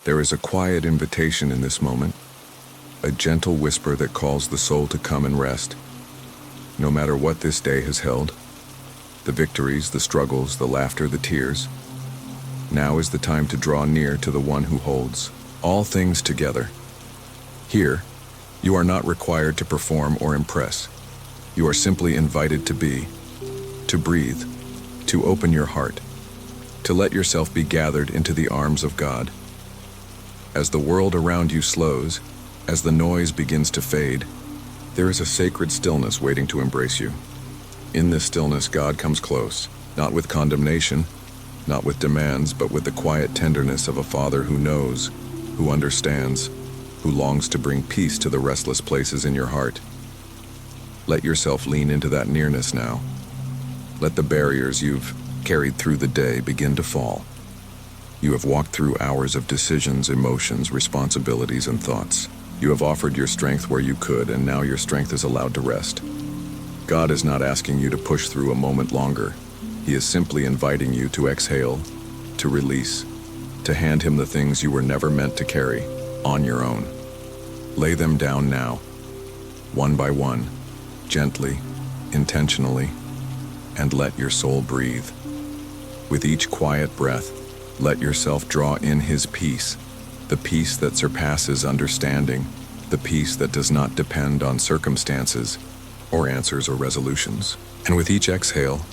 There is a quiet invitation in this moment, a gentle whisper that calls the soul to come and rest. No matter what this day has held, the victories, the struggles, the laughter, the tears, now is the time to draw near to the one who holds all things together. Here, you are not required to perform or impress. You are simply invited to be, to breathe, to open your heart, to let yourself be gathered into the arms of God. As the world around you slows, as the noise begins to fade, there is a sacred stillness waiting to embrace you. In this stillness, God comes close, not with condemnation, not with demands, but with the quiet tenderness of a father who knows, who understands, who longs to bring peace to the restless places in your heart. Let yourself lean into that nearness now. Let the barriers you've carried through the day begin to fall. You have walked through hours of decisions, emotions, responsibilities, and thoughts. You have offered your strength where you could, and now your strength is allowed to rest. God is not asking you to push through a moment longer. He is simply inviting you to exhale, to release, to hand him the things you were never meant to carry on your own. Lay them down now, one by one, gently, intentionally, and let your soul breathe. With each quiet breath, let yourself draw in his peace, the peace that surpasses understanding, the peace that does not depend on circumstances or answers or resolutions. And with each exhale,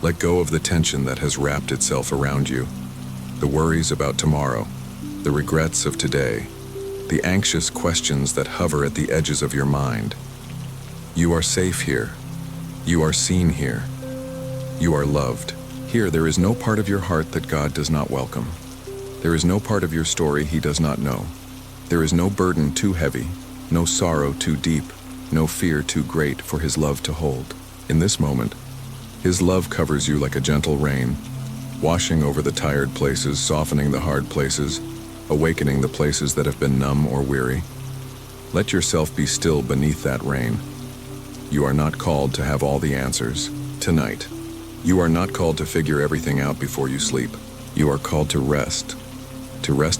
let go of the tension that has wrapped itself around you, the worries about tomorrow, the regrets of today, the anxious questions that hover at the edges of your mind. You are safe here. You are seen here. You are loved. Here, there is no part of your heart that God does not welcome. There is no part of your story he does not know. There is no burden too heavy, no sorrow too deep, no fear too great for his love to hold. In this moment, his love covers you like a gentle rain, washing over the tired places, softening the hard places, awakening the places that have been numb or weary. Let yourself be still beneath that rain. You are not called to have all the answers tonight. You are not called to figure everything out before you sleep. You are called to rest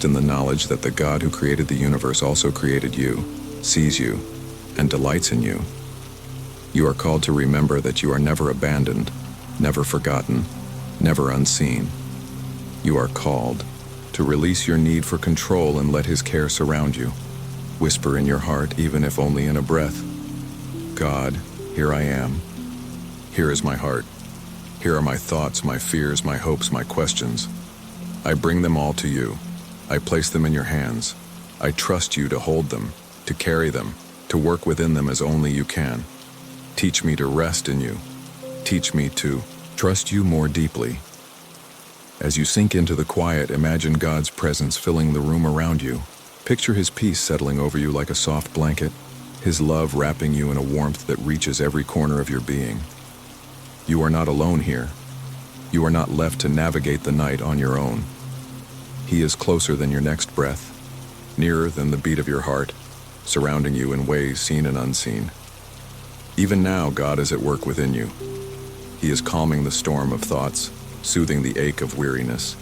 in the knowledge that the God who created the universe also created you, sees you, and delights in you. You are called to remember that you are never abandoned, never forgotten, never unseen. You are called to release your need for control and let his care surround you. Whisper in your heart, even if only in a breath, God, here I am. Here is my heart. Here are my thoughts, my fears, my hopes, my questions. I bring them all to you. I place them in your hands. I trust you to hold them, to carry them, to work within them as only you can. Teach me to rest in you. Teach me to trust you more deeply. As you sink into the quiet, imagine God's presence filling the room around you. Picture his peace settling over you like a soft blanket, his love wrapping you in a warmth that reaches every corner of your being. You are not alone here. You are not left to navigate the night on your own. He is closer than your next breath, nearer than the beat of your heart, surrounding you in ways seen and unseen. Even now, God is at work within you. He is calming the storm of thoughts, soothing the ache of weariness,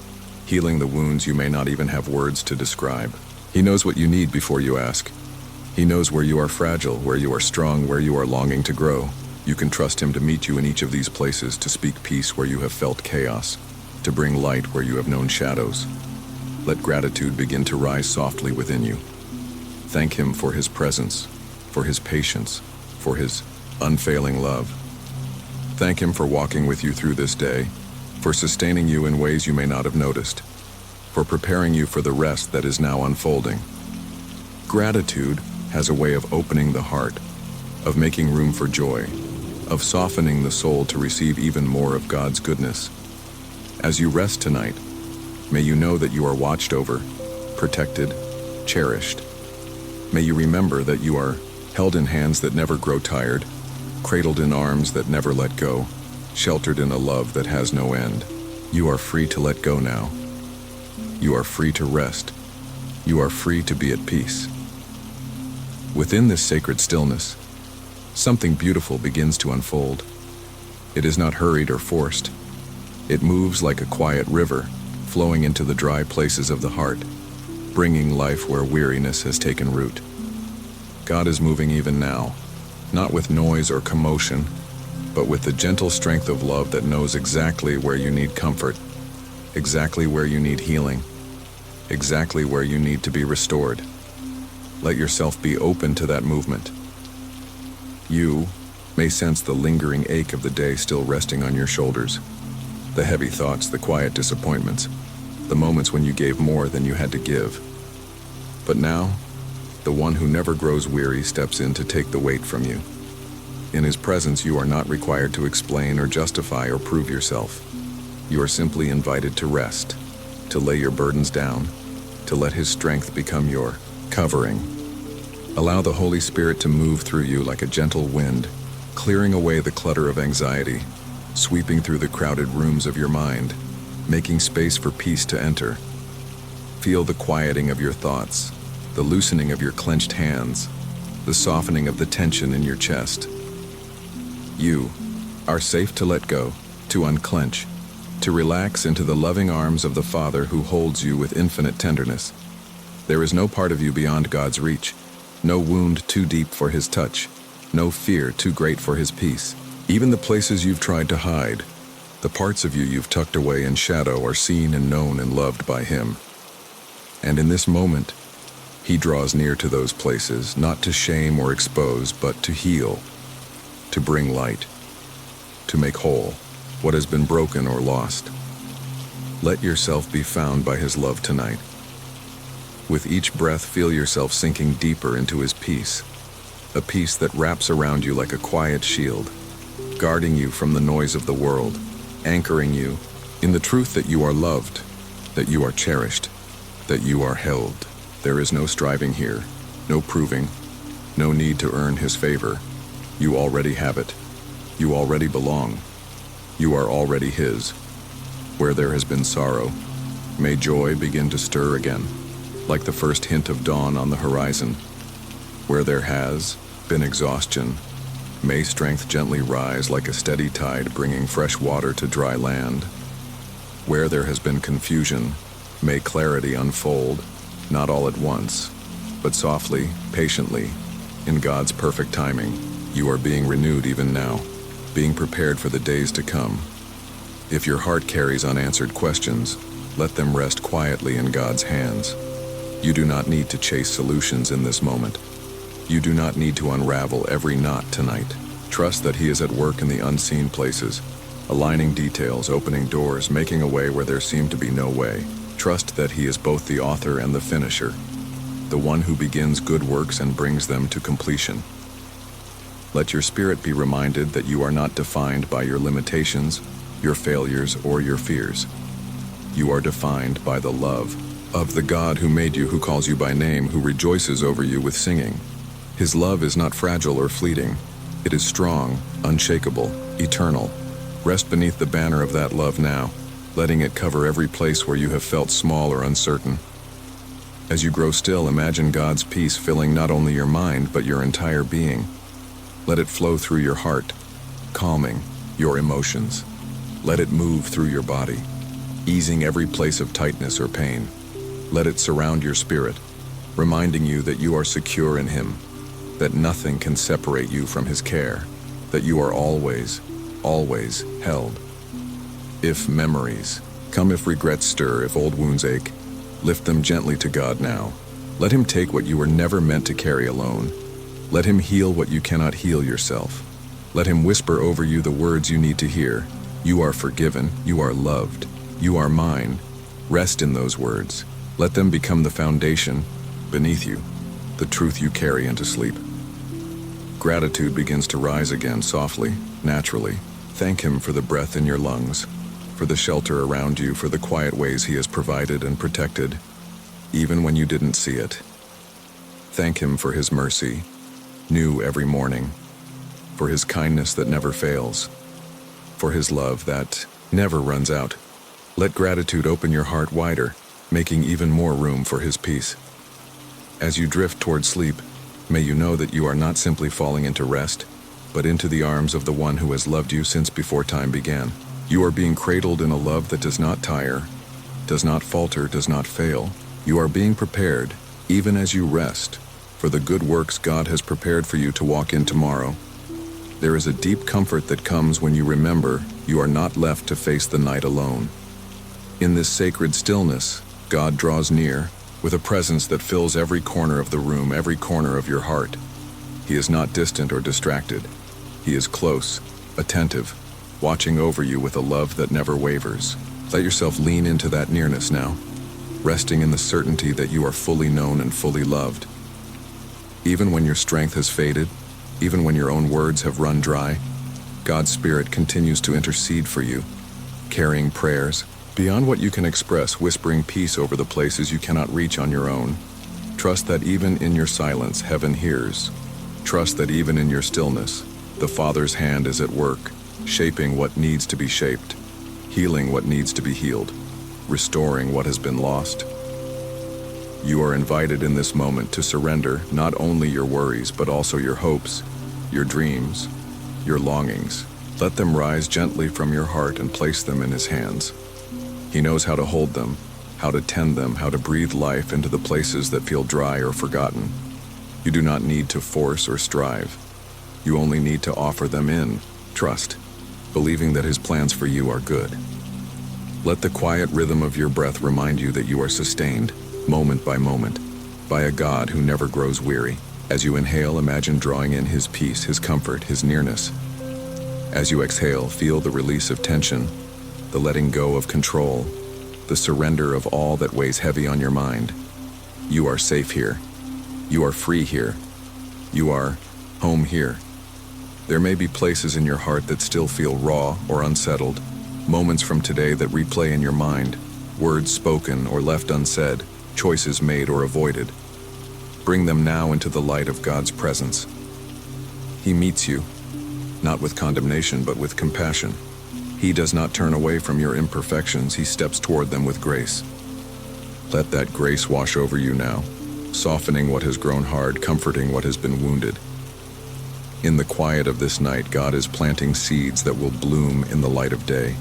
healing the wounds you may not even have words to describe. He knows what you need before you ask. He knows where you are fragile, where you are strong, where you are longing to grow. You can trust him to meet you in each of these places, to speak peace where you have felt chaos, to bring light where you have known shadows. Let gratitude begin to rise softly within you. Thank him for his presence, for his patience, for his unfailing love. Thank him for walking with you through this day, for sustaining you in ways you may not have noticed, for preparing you for the rest that is now unfolding. Gratitude has a way of opening the heart, of making room for joy, of softening the soul to receive even more of God's goodness. As you rest tonight, may you know that you are watched over, protected, cherished. May you remember that you are held in hands that never grow tired, cradled in arms that never let go, sheltered in a love that has no end. You are free to let go now. You are free to rest. You are free to be at peace. Within this sacred stillness, something beautiful begins to unfold. It is not hurried or forced. It moves like a quiet river, flowing into the dry places of the heart. bringing life where weariness has taken root. God is moving even now, not with noise or commotion, but with the gentle strength of love that knows exactly where you need comfort, exactly where you need healing, exactly where you need to be restored. Let yourself be open to that movement. You may sense the lingering ache of the day still resting on your shoulders, the heavy thoughts, the quiet disappointments, the moments when you gave more than you had to give. But now, the one who never grows weary steps in to take the weight from you. In his presence, you are not required to explain or justify or prove yourself. You are simply invited to rest, to lay your burdens down, to let his strength become your covering. Allow the Holy Spirit to move through you like a gentle wind, clearing away the clutter of anxiety, sweeping through the crowded rooms of your mind, making space for peace to enter. Feel the quieting of your thoughts, the loosening of your clenched hands, the softening of the tension in your chest. You are safe to let go, to unclench, to relax into the loving arms of the Father who holds you with infinite tenderness. There is no part of you beyond God's reach, no wound too deep for his touch, no fear too great for his peace. Even the places you've tried to hide, the parts of you you've tucked away in shadow are seen and known and loved by him. And in this moment, he draws near to those places, not to shame or expose, but to heal, to bring light, to make whole what has been broken or lost. Let yourself be found by his love tonight. With each breath, feel yourself sinking deeper into his peace, a peace that wraps around you like a quiet shield, guarding you from the noise of the world, anchoring you in the truth that you are loved, that you are cherished, that you are held. There is no striving here, no proving, no need to earn his favor. You already have it. You already belong. You are already his. Where there has been sorrow, may joy begin to stir again, like the first hint of dawn on the horizon. Where there has been exhaustion, may strength gently rise like a steady tide bringing fresh water to dry land. Where there has been confusion, may clarity unfold, not all at once, but softly, patiently, in God's perfect timing. You are being renewed even now, being prepared for the days to come. If your heart carries unanswered questions, let them rest quietly in God's hands. You do not need to chase solutions in this moment. You do not need to unravel every knot tonight. Trust that he is at work in the unseen places, aligning details, opening doors, making a way where there seemed to be no way. Trust that he is both the author and the finisher, the one who begins good works and brings them to completion. Let your spirit be reminded that you are not defined by your limitations, your failures, or your fears. You are defined by the love of the God who made you, who calls you by name, who rejoices over you with singing. His love is not fragile or fleeting. It is strong, unshakable, eternal. Rest beneath the banner of that love now, letting it cover every place where you have felt small or uncertain. As you grow still, imagine God's peace filling not only your mind, but your entire being. Let it flow through your heart, calming your emotions. Let it move through your body, easing every place of tightness or pain. Let it surround your spirit, reminding you that you are secure in him, that nothing can separate you from his care, that you are always, always held. If memories come, if regrets stir, if old wounds ache, lift them gently to God now. Let him take what you were never meant to carry alone. Let him heal what you cannot heal yourself. Let him whisper over you the words you need to hear. You are forgiven, you are loved, you are mine. Rest in those words. Let them become the foundation beneath you, the truth you carry into sleep. Gratitude begins to rise again softly, naturally. Thank him for the breath in your lungs, for the shelter around you, for the quiet ways he has provided and protected, even when you didn't see it. Thank him for his mercy, new every morning, for his kindness that never fails, for his love that never runs out. Let gratitude open your heart wider, making even more room for his peace. As you drift toward sleep, may you know that you are not simply falling into rest, but into the arms of the one who has loved you since before time began. You are being cradled in a love that does not tire, does not falter, does not fail. You are being prepared, even as you rest, for the good works God has prepared for you to walk in tomorrow. There is a deep comfort that comes when you remember you are not left to face the night alone. In this sacred stillness, God draws near, with a presence that fills every corner of the room, every corner of your heart. He is not distant or distracted. He is close, attentive, watching over you with a love that never wavers. Let yourself lean into that nearness now, resting in the certainty that you are fully known and fully loved. Even when your strength has faded, even when your own words have run dry, God's Spirit continues to intercede for you, carrying prayers beyond what you can express, whispering peace over the places you cannot reach on your own. Trust that even in your silence, heaven hears. Trust that even in your stillness, the Father's hand is at work, shaping what needs to be shaped, healing what needs to be healed, restoring what has been lost. You are invited in this moment to surrender not only your worries, but also your hopes, your dreams, your longings. Let them rise gently from your heart and place them in His hands. He knows how to hold them, how to tend them, how to breathe life into the places that feel dry or forgotten. You do not need to force or strive. You only need to offer them in, trust, believing that His plans for you are good. Let the quiet rhythm of your breath remind you that you are sustained, moment by moment, by a God who never grows weary. As you inhale, imagine drawing in His peace, His comfort, His nearness. As you exhale, feel the release of tension, the letting go of control, the surrender of all that weighs heavy on your mind. You are safe here. You are free here. You are home here. There may be places in your heart that still feel raw or unsettled, moments from today that replay in your mind, words spoken or left unsaid, choices made or avoided. Bring them now into the light of God's presence. He meets you, not with condemnation, but with compassion. He does not turn away from your imperfections. He steps toward them with grace. Let that grace wash over you now, softening what has grown hard, comforting what has been wounded. In the quiet of this night, God is planting seeds that will bloom in the light of day.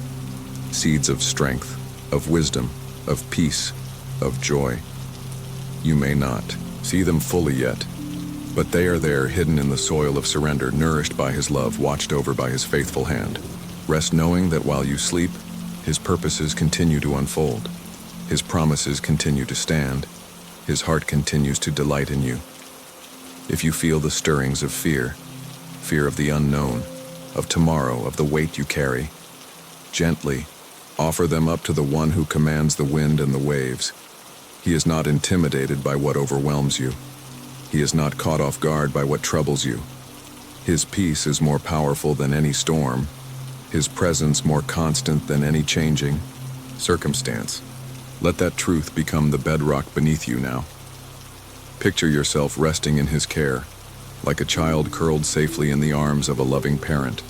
Seeds of strength, of wisdom, of peace, of joy. You may not see them fully yet, but they are there, hidden in the soil of surrender, nourished by His love, watched over by His faithful hand. Rest knowing that while you sleep, His purposes continue to unfold. His promises continue to stand. His heart continues to delight in you. If you feel the stirrings of fear of the unknown, of tomorrow, of the weight you carry, gently offer them up to the One who commands the wind and the waves. He is not intimidated by what overwhelms you. He is not caught off guard by what troubles you. His peace is more powerful than any storm, His presence more constant than any changing circumstance. Let that truth become the bedrock beneath you now. Picture yourself resting in His care, like a child curled safely in the arms of a loving parent.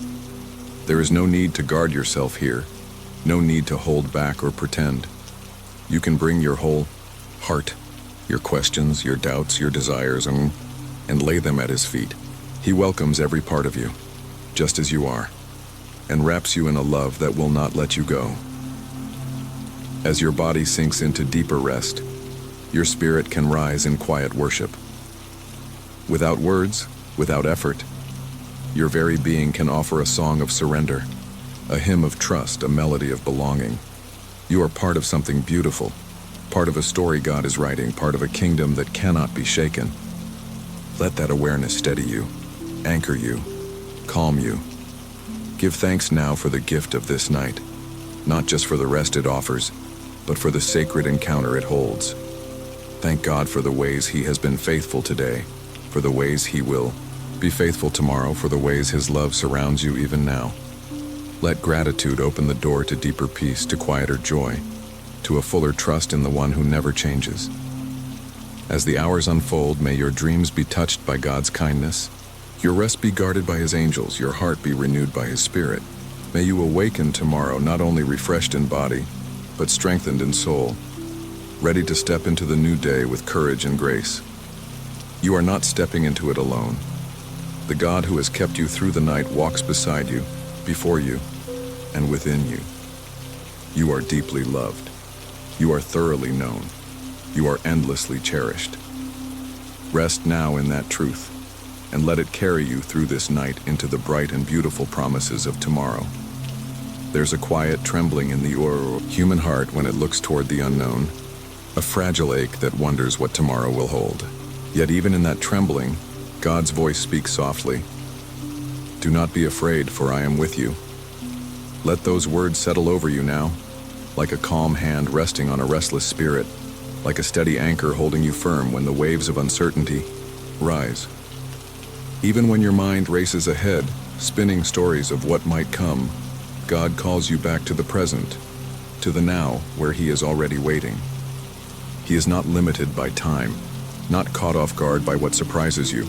There is no need to guard yourself here, no need to hold back or pretend. You can bring your whole heart, your questions, your doubts, your desires, and lay them at His feet. He welcomes every part of you, just as you are, and wraps you in a love that will not let you go. As your body sinks into deeper rest, your spirit can rise in quiet worship. Without words, without effort, your very being can offer a song of surrender, a hymn of trust, a melody of belonging. You are part of something beautiful, part of a story God is writing, part of a kingdom that cannot be shaken. Let that awareness steady you, anchor you, calm you. Give thanks now for the gift of this night, not just for the rest it offers, but for the sacred encounter it holds. Thank God for the ways He has been faithful today, for the ways He will be faithful tomorrow, for the ways His love surrounds you even now. Let gratitude open the door to deeper peace, to quieter joy, to a fuller trust in the One who never changes. As the hours unfold, may your dreams be touched by God's kindness, your rest be guarded by His angels, your heart be renewed by His Spirit. May you awaken tomorrow not only refreshed in body, but strengthened in soul, ready to step into the new day with courage and grace. You are not stepping into it alone. The God who has kept you through the night walks beside you, before you, and within you. You are deeply loved. You are thoroughly known. You are endlessly cherished. Rest now in that truth, and let it carry you through this night into the bright and beautiful promises of tomorrow. There's a quiet trembling in the human heart when it looks toward the unknown, a fragile ache that wonders what tomorrow will hold. Yet even in that trembling, God's voice speaks softly. Do not be afraid, for I am with you. Let those words settle over you now, like a calm hand resting on a restless spirit, like a steady anchor holding you firm when the waves of uncertainty rise. Even when your mind races ahead, spinning stories of what might come, God calls you back to the present, to the now, where He is already waiting. He is not limited by time, not caught off guard by what surprises you,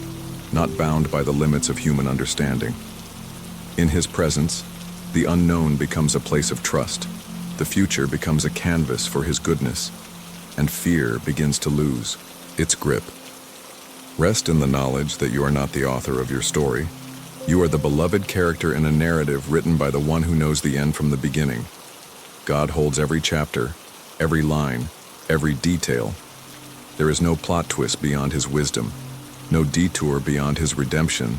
not bound by the limits of human understanding. In His presence, the unknown becomes a place of trust, the future becomes a canvas for His goodness, and fear begins to lose its grip. Rest in the knowledge that you are not the author of your story. You are the beloved character in a narrative written by the one who knows the end from the beginning. God holds every chapter, every line, every detail. There is no plot twist beyond His wisdom, no detour beyond His redemption,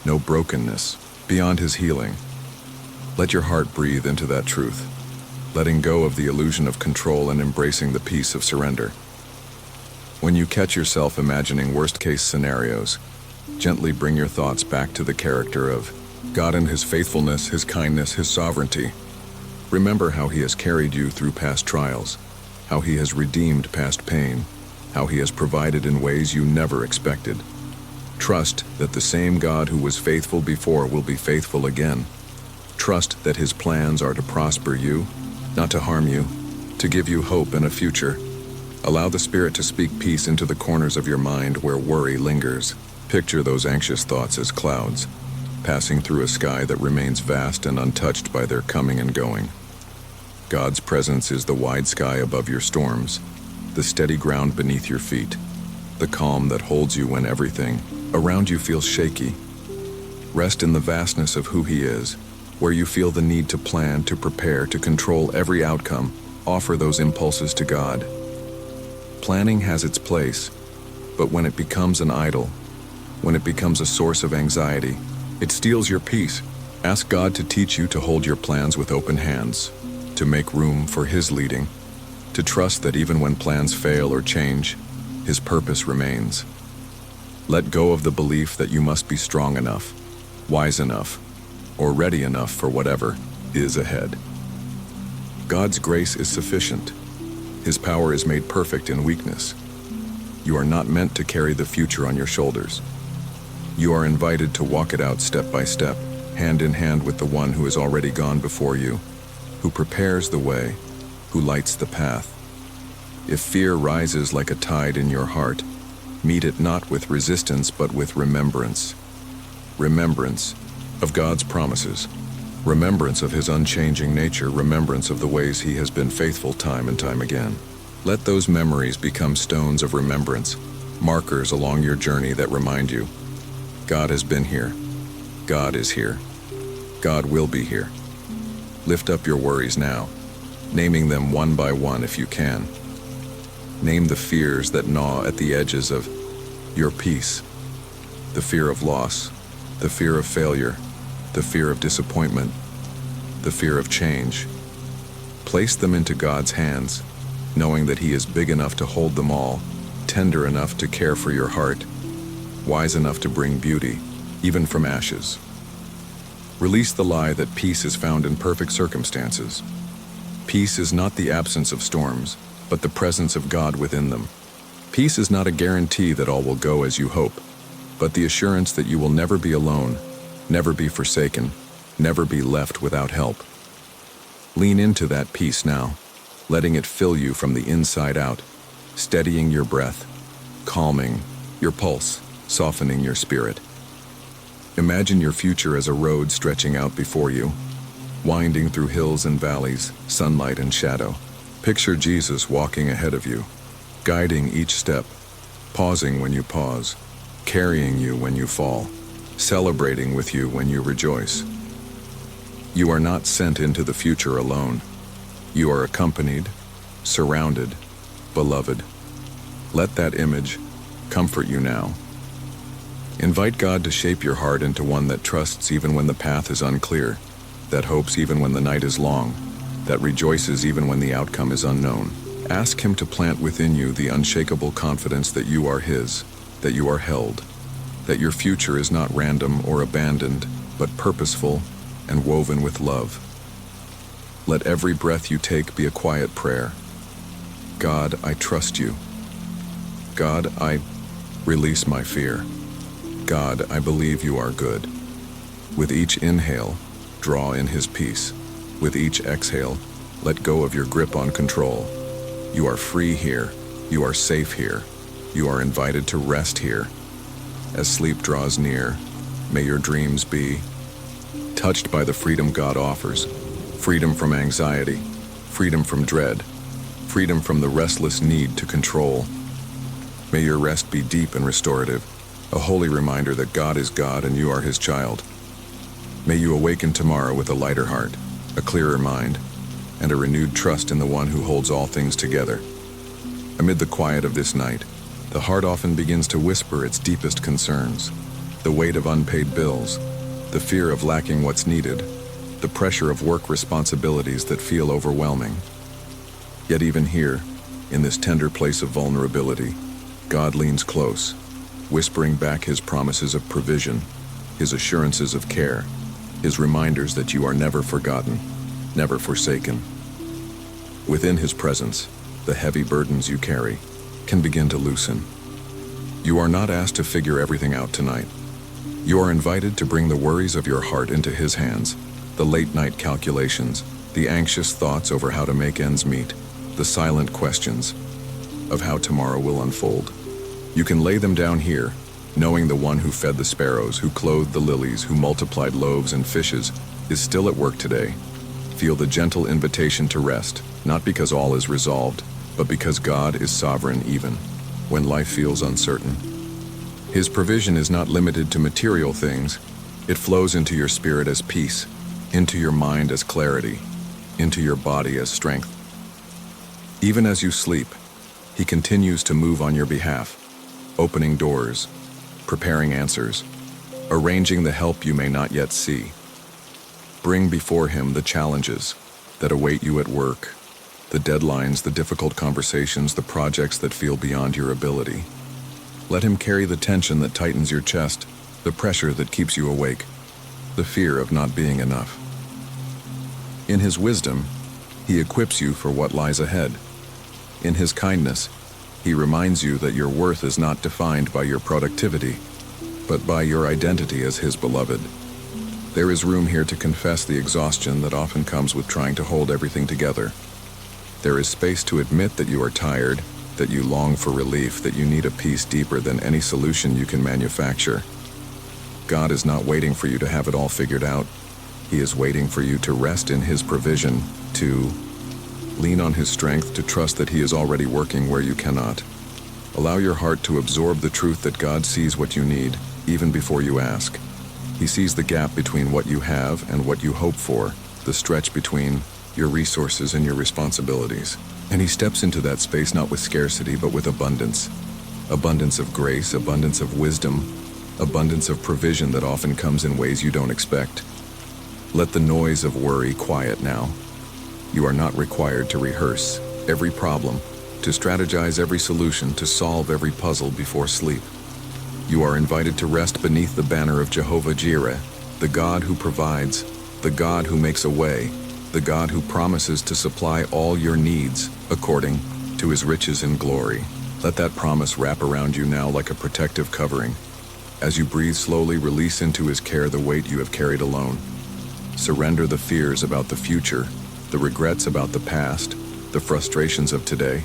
no brokenness beyond His healing. Let your heart breathe into that truth, letting go of the illusion of control and embracing the peace of surrender. When you catch yourself imagining worst-case scenarios, gently bring your thoughts back to the character of God and His faithfulness, His kindness, His sovereignty. Remember how He has carried you through past trials, how He has redeemed past pain, how He has provided in ways you never expected. Trust that the same God who was faithful before will be faithful again. Trust that His plans are to prosper you, not to harm you, to give you hope and a future. Allow the Spirit to speak peace into the corners of your mind where worry lingers. Picture those anxious thoughts as clouds, passing through a sky that remains vast and untouched by their coming and going. God's presence is the wide sky above your storms, the steady ground beneath your feet, the calm that holds you when everything around you feels shaky. Rest in the vastness of who He is, where you feel the need to plan, to prepare, to control every outcome. Offer those impulses to God. Planning has its place, but when it becomes an idol, when it becomes a source of anxiety, it steals your peace. Ask God to teach you to hold your plans with open hands, to make room for His leading, to trust that even when plans fail or change, His purpose remains. Let go of the belief that you must be strong enough, wise enough, or ready enough for whatever is ahead. God's grace is sufficient. His power is made perfect in weakness. You are not meant to carry the future on your shoulders. You are invited to walk it out step by step, hand in hand with the one who has already gone before you, who prepares the way, who lights the path. If fear rises like a tide in your heart, meet it not with resistance but with remembrance. Remembrance of God's promises, remembrance of His unchanging nature, remembrance of the ways He has been faithful time and time again. Let those memories become stones of remembrance, markers along your journey that remind you, God has been here, God is here, God will be here. Lift up your worries now, naming them one by one if you can. Name the fears that gnaw at the edges of your peace, the fear of loss, the fear of failure, the fear of disappointment, the fear of change. Place them into God's hands, knowing that He is big enough to hold them all, tender enough to care for your heart, wise enough to bring beauty, even from ashes. Release the lie that peace is found in perfect circumstances. Peace is not the absence of storms, but the presence of God within them. Peace is not a guarantee that all will go as you hope, but the assurance that you will never be alone, never be forsaken, never be left without help. Lean into that peace now, letting it fill you from the inside out, steadying your breath, calming your pulse, softening your spirit. Imagine your future as a road stretching out before you, winding through hills and valleys, sunlight and shadow. Picture Jesus walking ahead of you, guiding each step, pausing when you pause, carrying you when you fall, celebrating with you when you rejoice. You are not sent into the future alone. You are accompanied, surrounded, beloved. Let that image comfort you now. Invite God to shape your heart into one that trusts even when the path is unclear, that hopes even when the night is long, that rejoices even when the outcome is unknown. Ask Him to plant within you the unshakable confidence that you are His, that you are held, that your future is not random or abandoned, but purposeful and woven with love. Let every breath you take be a quiet prayer. God, I trust you. God, I release my fear. God, I believe you are good. With each inhale, draw in His peace. With each exhale, let go of your grip on control. You are free here. You are safe here. You are invited to rest here. As sleep draws near, may your dreams be touched by the freedom God offers. Freedom from anxiety, freedom from dread, freedom from the restless need to control. May your rest be deep and restorative, a holy reminder that God is God and you are His child. May you awaken tomorrow with a lighter heart, a clearer mind, and a renewed trust in the one who holds all things together. Amid the quiet of this night, the heart often begins to whisper its deepest concerns, the weight of unpaid bills, the fear of lacking what's needed, the pressure of work responsibilities that feel overwhelming. Yet even here, in this tender place of vulnerability, God leans close, whispering back His promises of provision, His assurances of care, His reminders that you are never forgotten, never forsaken. Within His presence, the heavy burdens you carry can begin to loosen. You are not asked to figure everything out tonight. You are invited to bring the worries of your heart into His hands, the late-night calculations, the anxious thoughts over how to make ends meet, the silent questions of how tomorrow will unfold. You can lay them down here, knowing the one who fed the sparrows, who clothed the lilies, who multiplied loaves and fishes, is still at work today. Feel the gentle invitation to rest, not because all is resolved, but because God is sovereign even when life feels uncertain. His provision is not limited to material things. It flows into your spirit as peace, into your mind as clarity, into your body as strength. Even as you sleep, He continues to move on your behalf, opening doors, preparing answers, arranging the help you may not yet see. Bring before Him the challenges that await you at work, the deadlines, the difficult conversations, the projects that feel beyond your ability. Let Him carry the tension that tightens your chest, the pressure that keeps you awake, the fear of not being enough. In His wisdom, He equips you for what lies ahead. In His kindness, He reminds you that your worth is not defined by your productivity, but by your identity as His beloved. There is room here to confess the exhaustion that often comes with trying to hold everything together. There is space to admit that you are tired, that you long for relief, that you need a peace deeper than any solution you can manufacture. God is not waiting for you to have it all figured out. He is waiting for you to rest in His provision, to lean on His strength, to trust that He is already working where you cannot. Allow your heart to absorb the truth that God sees what you need, even before you ask. He sees the gap between what you have and what you hope for, the stretch between your resources and your responsibilities. And He steps into that space not with scarcity, but with abundance. Abundance of grace, abundance of wisdom, abundance of provision that often comes in ways you don't expect. Let the noise of worry quiet now. You are not required to rehearse every problem, to strategize every solution, to solve every puzzle before sleep. You are invited to rest beneath the banner of Jehovah Jireh, the God who provides, the God who makes a way, the God who promises to supply all your needs according to His riches in glory. Let that promise wrap around you now like a protective covering. As you breathe slowly, release into His care the weight you have carried alone. Surrender the fears about the future, the regrets about the past, the frustrations of today.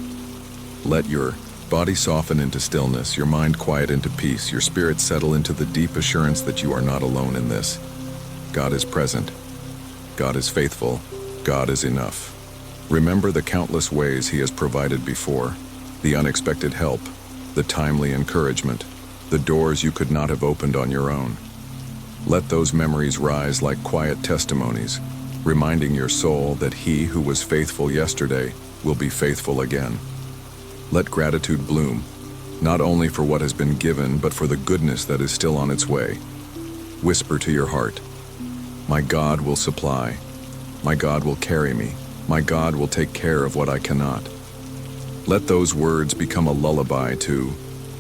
Let your body soften into stillness, your mind quiet into peace, your spirit settle into the deep assurance that you are not alone in this. God is present. God is faithful. God is enough. Remember the countless ways He has provided before, the unexpected help, the timely encouragement, the doors you could not have opened on your own. Let those memories rise like quiet testimonies, reminding your soul that He who was faithful yesterday will be faithful again. Let gratitude bloom, not only for what has been given, but for the goodness that is still on its way. Whisper to your heart, "My God will supply. My God will carry me. My God will take care of what I cannot." Let those words become a lullaby to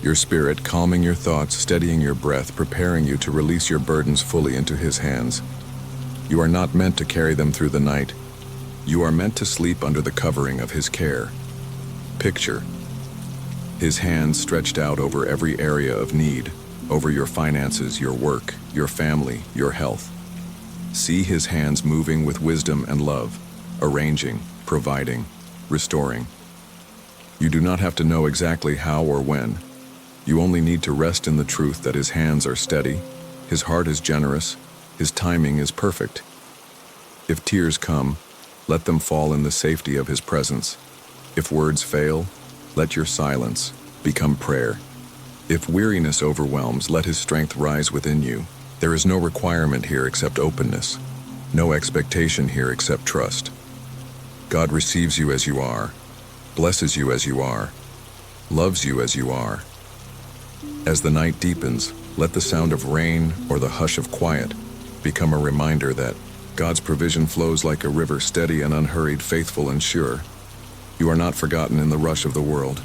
your spirit, calming your thoughts, steadying your breath, preparing you to release your burdens fully into His hands. You are not meant to carry them through the night. You are meant to sleep under the covering of His care. Picture His hands stretched out over every area of need, over your finances, your work, your family, your health. See His hands moving with wisdom and love, arranging, providing, restoring. You do not have to know exactly how or when. You only need to rest in the truth that His hands are steady, His heart is generous, His timing is perfect. If tears come, let them fall in the safety of His presence. If words fail, let your silence become prayer. If weariness overwhelms, let His strength rise within you. There is no requirement here except openness, no expectation here except trust. God receives you as you are, blesses you as you are, loves you as you are. As the night deepens, let the sound of rain or the hush of quiet become a reminder that God's provision flows like a river, steady and unhurried, faithful and sure. You are not forgotten in the rush of the world.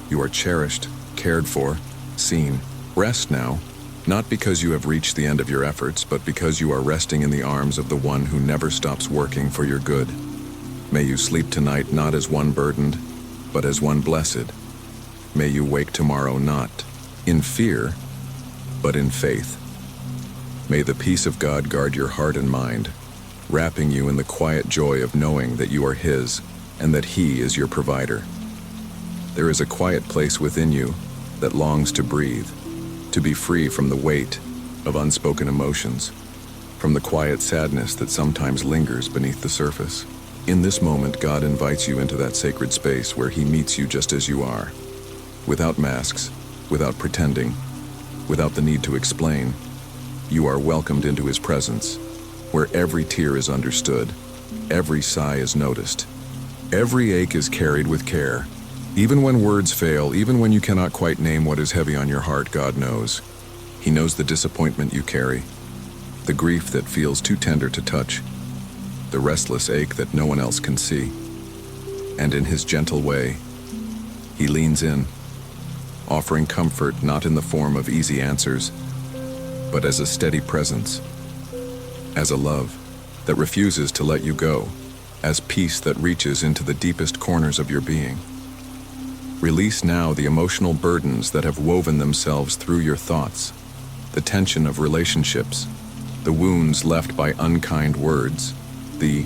You are cherished, cared for, seen. Rest now, not because you have reached the end of your efforts, but because you are resting in the arms of the one who never stops working for your good. May you sleep tonight not as one burdened, but as one blessed. May you wake tomorrow not in fear, but in faith. May the peace of God guard your heart and mind, wrapping you in the quiet joy of knowing that you are His and that He is your provider. There is a quiet place within you that longs to breathe, to be free from the weight of unspoken emotions, from the quiet sadness that sometimes lingers beneath the surface. In this moment, God invites you into that sacred space where He meets you just as you are, without masks, without pretending, without the need to explain. You are welcomed into His presence, where every tear is understood, every sigh is noticed, every ache is carried with care. Even when words fail, even when you cannot quite name what is heavy on your heart, God knows. He knows the disappointment you carry, the grief that feels too tender to touch, the restless ache that no one else can see. And in His gentle way, He leans in, offering comfort not in the form of easy answers, but as a steady presence, as a love that refuses to let you go, as peace that reaches into the deepest corners of your being. Release now the emotional burdens that have woven themselves through your thoughts, the tension of relationships, the wounds left by unkind words, the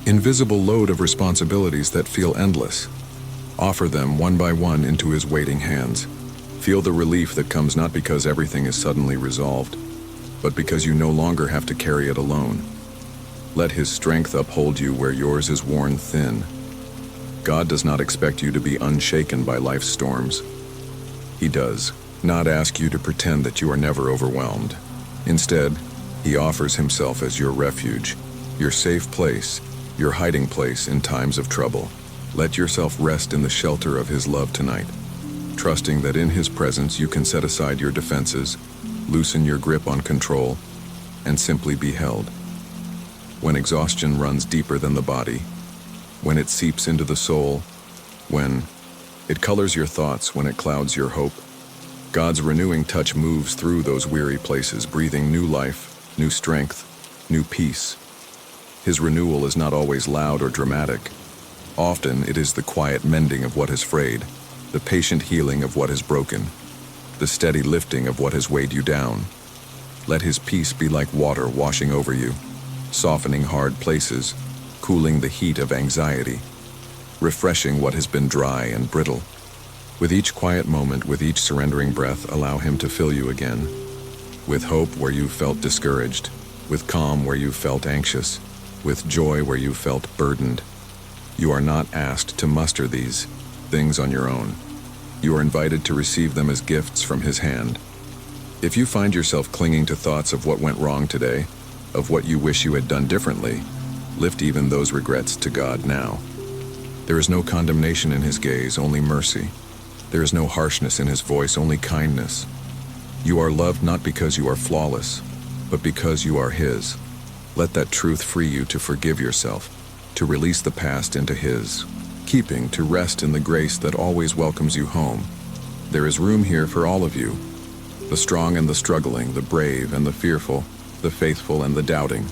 invisible load of responsibilities that feel endless. Offer them one by one into His waiting hands. Feel the relief that comes not because everything is suddenly resolved, but because you no longer have to carry it alone. Let His strength uphold you where yours is worn thin. God does not expect you to be unshaken by life's storms. He does not ask you to pretend that you are never overwhelmed. Instead, He offers Himself as your refuge, your safe place, your hiding place in times of trouble. Let yourself rest in the shelter of His love tonight, trusting that in His presence you can set aside your defenses, loosen your grip on control, and simply be held. When exhaustion runs deeper than the body, when it seeps into the soul, when it colors your thoughts, when it clouds your hope, God's renewing touch moves through those weary places, breathing new life, new strength, new peace. His renewal is not always loud or dramatic. Often it is the quiet mending of what has frayed, the patient healing of what has broken, the steady lifting of what has weighed you down. Let His peace be like water washing over you, softening hard places, cooling the heat of anxiety, refreshing what has been dry and brittle. With each quiet moment, with each surrendering breath, allow Him to fill you again, with hope where you felt discouraged, with calm where you felt anxious, with joy where you felt burdened. You are not asked to muster these things on your own. You are invited to receive them as gifts from His hand. If you find yourself clinging to thoughts of what went wrong today, of what you wish you had done differently, lift even those regrets to God now. There is no condemnation in His gaze, only mercy. There is no harshness in his voice, only kindness. You are loved not because you are flawless, but because you are his. Let that truth free you to forgive yourself, to release the past into his keeping, to rest in the grace that always welcomes you home. There is room here for all of you, the strong and the struggling, the brave and the fearful, the faithful and the doubting.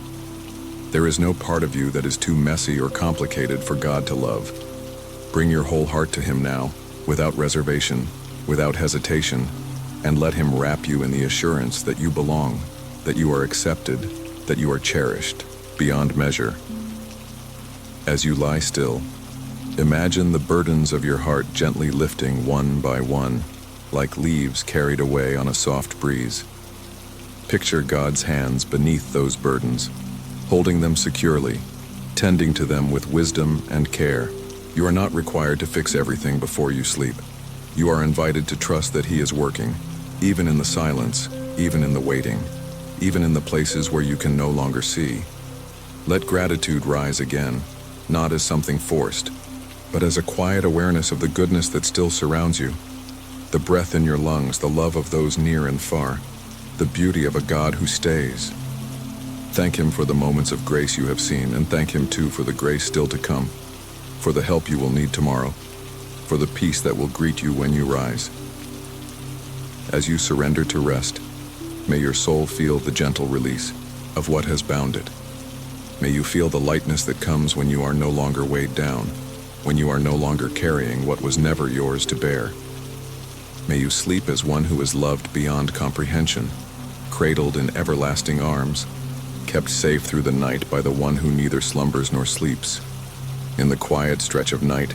There is no part of you that is too messy or complicated for God to love. Bring your whole heart to him now, without reservation, without hesitation, and let him wrap you in the assurance that you belong, that you are accepted, that you are cherished, beyond measure. As you lie still, imagine the burdens of your heart gently lifting one by one, like leaves carried away on a soft breeze. Picture God's hands beneath those burdens, holding them securely, tending to them with wisdom and care. You are not required to fix everything before you sleep. You are invited to trust that he is working, even in the silence, even in the waiting, even in the places where you can no longer see. Let gratitude rise again, not as something forced, but as a quiet awareness of the goodness that still surrounds you, the breath in your lungs, the love of those near and far, the beauty of a God who stays. Thank him for the moments of grace you have seen, and thank him too for the grace still to come, for the help you will need tomorrow, for the peace that will greet you when you rise. As you surrender to rest, may your soul feel the gentle release of what has bound it. May you feel the lightness that comes when you are no longer weighed down, when you are no longer carrying what was never yours to bear. May you sleep as one who is loved beyond comprehension, cradled in everlasting arms, kept safe through the night by the one who neither slumbers nor sleeps. In the quiet stretch of night,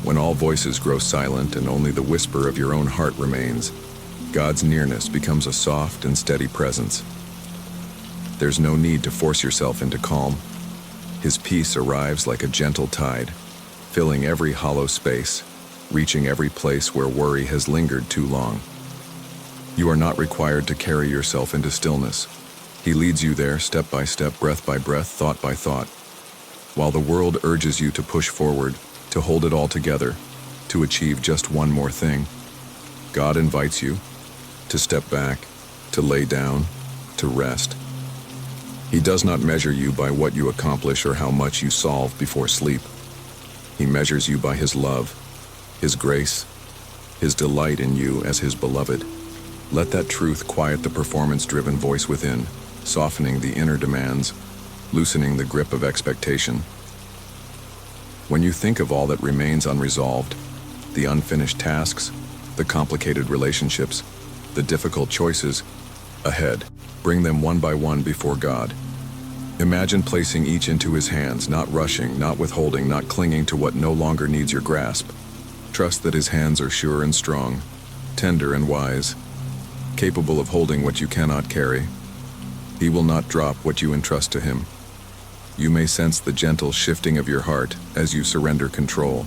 when all voices grow silent and only the whisper of your own heart remains, God's nearness becomes a soft and steady presence. There's no need to force yourself into calm. His peace arrives like a gentle tide, filling every hollow space, reaching every place where worry has lingered too long. You are not required to carry yourself into stillness. He leads you there step by step, breath by breath, thought by thought. While the world urges you to push forward, to hold it all together, to achieve just one more thing, God invites you to step back, to lay down, to rest. He does not measure you by what you accomplish or how much you solve before sleep. He measures you by his love, his grace, his delight in you as his beloved. Let that truth quiet the performance-driven voice within, softening the inner demands, loosening the grip of expectation. When you think of all that remains unresolved, the unfinished tasks, the complicated relationships, the difficult choices ahead, bring them one by one before God. Imagine placing each into his hands, not rushing, not withholding, not clinging to what no longer needs your grasp. Trust that his hands are sure and strong, tender and wise, capable of holding what you cannot carry. He will not drop what you entrust to him. You may sense the gentle shifting of your heart as you surrender control.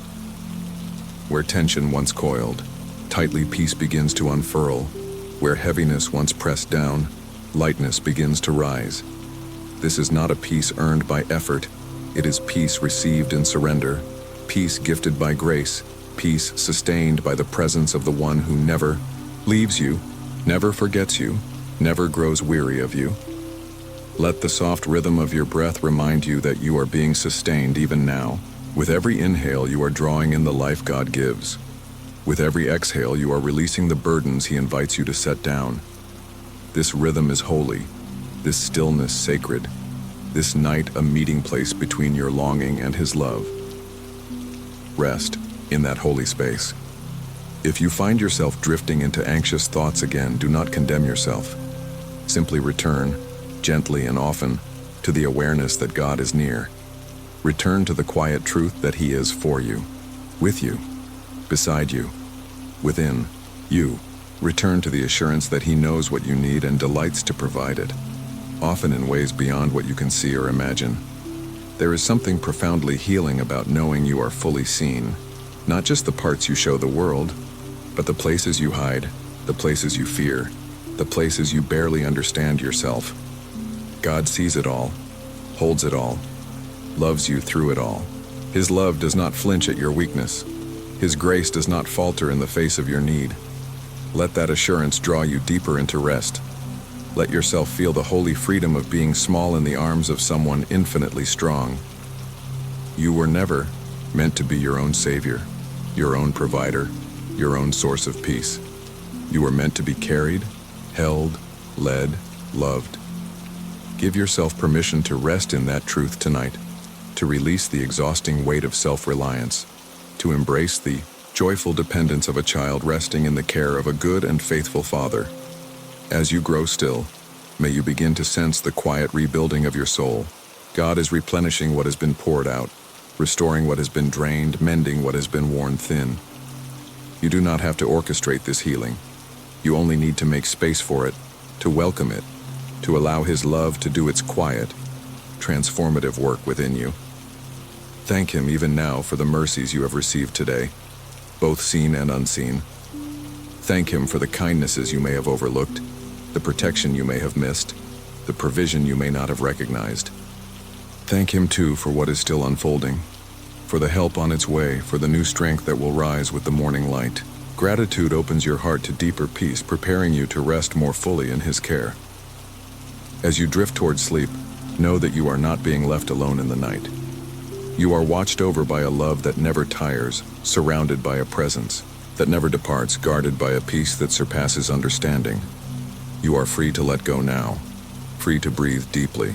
Where tension once coiled, tightly peace begins to unfurl. Where heaviness once pressed down, lightness begins to rise. This is not a peace earned by effort. It is peace received in surrender, peace gifted by grace, peace sustained by the presence of the one who never leaves you, never forgets you, never grows weary of you. Let the soft rhythm of your breath remind you that you are being sustained even now. With every inhale, you are drawing in the life God gives. With every exhale, you are releasing the burdens he invites you to set down. This rhythm is holy, this stillness sacred, this night a meeting place between your longing and his love. Rest in that holy space. If you find yourself drifting into anxious thoughts again, do not condemn yourself. Simply return, gently and often, to the awareness that God is near. Return to the quiet truth that he is for you, with you, beside you, within you. Return to the assurance that he knows what you need and delights to provide it, often in ways beyond what you can see or imagine. There is something profoundly healing about knowing you are fully seen, not just the parts you show the world, but the places you hide, the places you fear, the places you barely understand yourself. God sees it all, holds it all, loves you through it all. His love does not flinch at your weakness. His grace does not falter in the face of your need. Let that assurance draw you deeper into rest. Let yourself feel the holy freedom of being small in the arms of someone infinitely strong. You were never meant to be your own savior, your own provider, your own source of peace. You were meant to be carried, held, led, loved. Give yourself permission to rest in that truth tonight, to release the exhausting weight of self-reliance, to embrace the joyful dependence of a child resting in the care of a good and faithful father. As you grow still, may you begin to sense the quiet rebuilding of your soul. God is replenishing what has been poured out, restoring what has been drained, mending what has been worn thin. You do not have to orchestrate this healing. You only need to make space for it, to welcome it, to allow His love to do its quiet, transformative work within you. Thank Him even now for the mercies you have received today, both seen and unseen. Thank Him for the kindnesses you may have overlooked, the protection you may have missed, the provision you may not have recognized. Thank Him too for what is still unfolding, for the help on its way, for the new strength that will rise with the morning light. Gratitude opens your heart to deeper peace, preparing you to rest more fully in His care. As you drift toward sleep, know that you are not being left alone in the night. You are watched over by a love that never tires, surrounded by a presence that never departs, guarded by a peace that surpasses understanding. You are free to let go now, free to breathe deeply,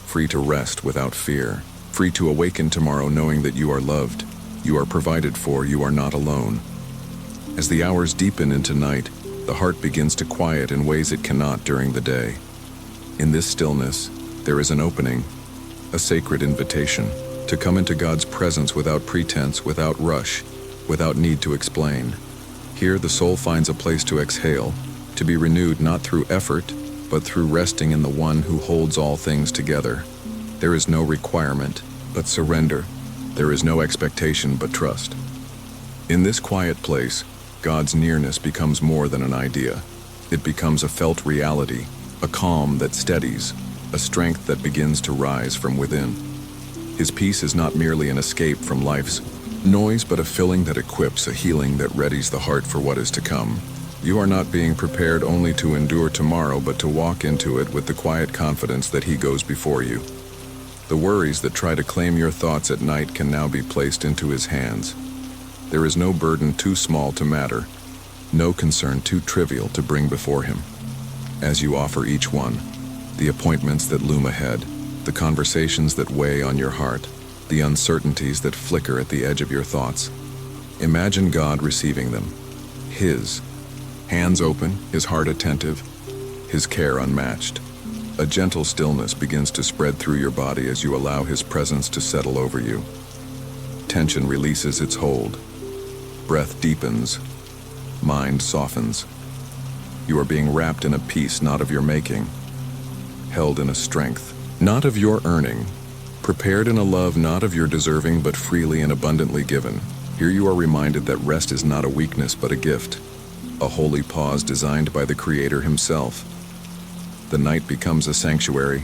free to rest without fear, free to awaken tomorrow knowing that you are loved, you are provided for, you are not alone. As the hours deepen into night, the heart begins to quiet in ways it cannot during the day. In this stillness, there is an opening, a sacred invitation, to come into God's presence without pretense, without rush, without need to explain. Here the soul finds a place to exhale, to be renewed not through effort, but through resting in the One who holds all things together. There is no requirement, but surrender. There is no expectation, but trust. In this quiet place, God's nearness becomes more than an idea. It becomes a felt reality, a calm that steadies, a strength that begins to rise from within. His peace is not merely an escape from life's noise, but a filling that equips, a healing that readies the heart for what is to come. You are not being prepared only to endure tomorrow, but to walk into it with the quiet confidence that He goes before you. The worries that try to claim your thoughts at night can now be placed into His hands. There is no burden too small to matter, no concern too trivial to bring before Him. As you offer each one, the appointments that loom ahead, the conversations that weigh on your heart, the uncertainties that flicker at the edge of your thoughts, imagine God receiving them, His hands open, His heart attentive, His care unmatched. A gentle stillness begins to spread through your body as you allow His presence to settle over you. Tension releases its hold. Breath deepens. Mind softens. You are being wrapped in a peace not of your making, held in a strength not of your earning, prepared in a love not of your deserving but freely and abundantly given. Here you are reminded that rest is not a weakness but a gift, a holy pause designed by the Creator Himself. The night becomes a sanctuary,